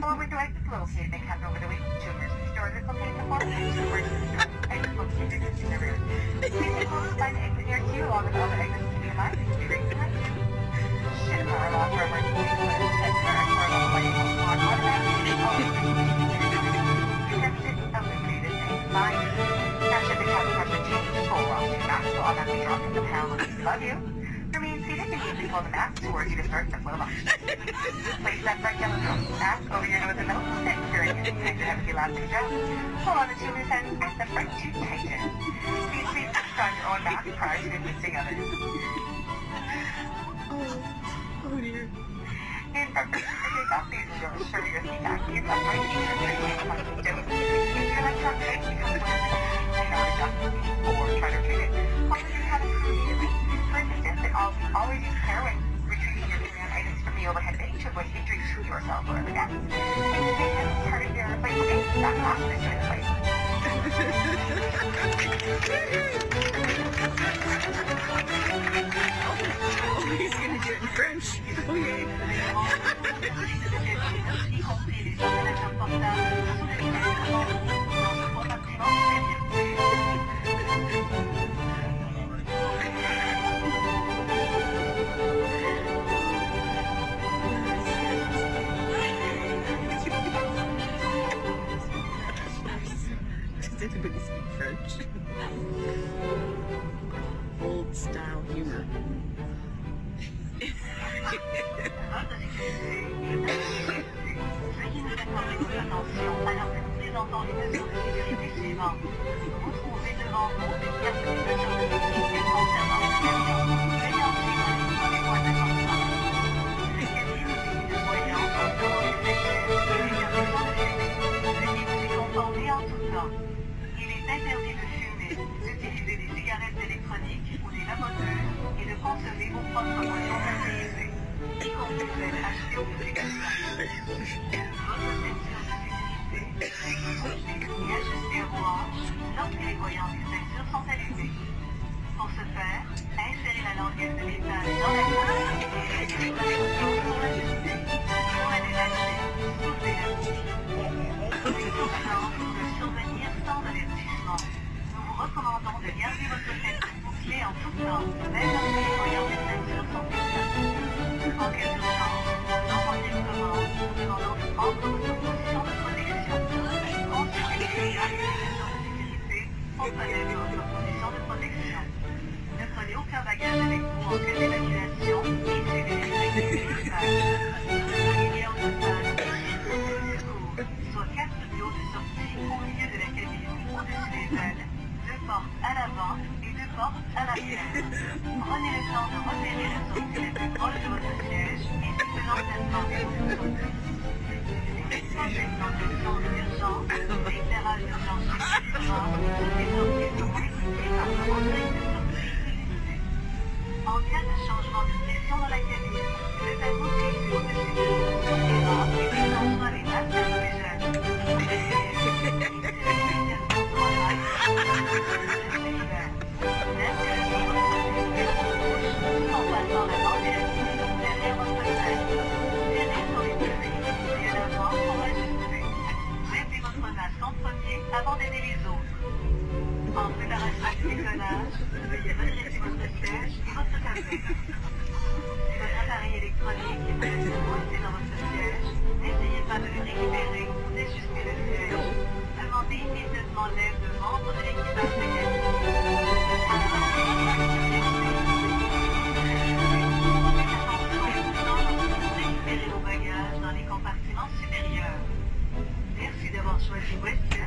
Along with the exits located, they kept over the week. 2 emergency doors are located in the front, and 2 emergency exits located in the rear. Please take note by the exit near to you, along with all the exits to be aligned. Treat behind you. Should power off for emergency exit, exit or level lighting will on automatically. All exit illuminated and fine. Now should the cabin pressure change, full off to max will automatically drop from the panel above you. Remain seated and easily pull the mask towards you to start the flow launch. Place that right down the mask over your nose and mouth, sit during your tight to heavy elastic strap. Pull on the 2 loose ends at the front to tighten. Please subscribe your own mask prior to assisting others. Oh dear. In preparation for takeoff, please ensure your seat back to your left right knee and your right knee. Don't if your left arm tight, become one of the shower adjustment or try to retrieve it. Once you have it immediately, for assistance, and always use care when retrieving your carry-on items from the overhead bin to avoid injuries to yourself or other guests. In addition, part of your flight booking, that mask is to the flight. Oh, he's gonna do it in French. Okay. Does anybody speak French? Old style humor. Il est interdit de fumer, d'utiliser des cigarettes électroniques ou des vapoteuses et de consommer vos propres boissons alcoolisées, y compris celles achetées au public. Votre ceinture de sécurité est accrochée et ajustée à vos hanches lorsque les voyants des ceintures sont allumés. Pour ce faire, insérez la languette de métal dans la poche et réglez la ceinture pour l'ajuster. Pour la détacher, soulevez la bouche. Survenir sans avertissement. Nous vous recommandons de garder votre ceinture bouclée en tout temps, même lorsque les voyants des ceintures sont éteints. En cas d'urgence, nous emportez une commande, nous demandons de prendre votre position de protection. Consultez les régulations de sécurité pour connaître votre position de protection. Ne prenez aucun bagage avec vous en cas d'évacuation et suivez les règles municipales. Il y a au total 6 secours, soit 4 tuyaux de sortie au milieu de la cabine au-dessus des ailes, 2 portes à l'avant et 2 portes à l'arrière. Prenez le temps de repérer la sortie la plus proche de votre siège et suivez l'entraînement des sorties. Les protection d'urgence, l'éclairage d'urgence suffisant, les sorties sont indiquées par le montré de sortie illuminé. En cas de changement de pression dans la cabine, le tableau glissé au-dessus de vous s'ouvrira et déclenchera les masques d'oxygène. En passant la ventilation derrière votre tête, tirez sur les deux extrémités à l'avant pour l'ajuster. Mettez votre masque en premier avant d'aider les autres. En préparation du décollage, veuillez redresser votre siège et votre cabine. Si votre appareil électronique est coincé dans votre siège, n'essayez pas de le récupérer ou d'ajuster le siège. Demandez immédiatement l'aide de membres de l'équipage mécanique. Récupérez vos bagages dans les compartiments supérieurs. Merci d'avoir choisi West.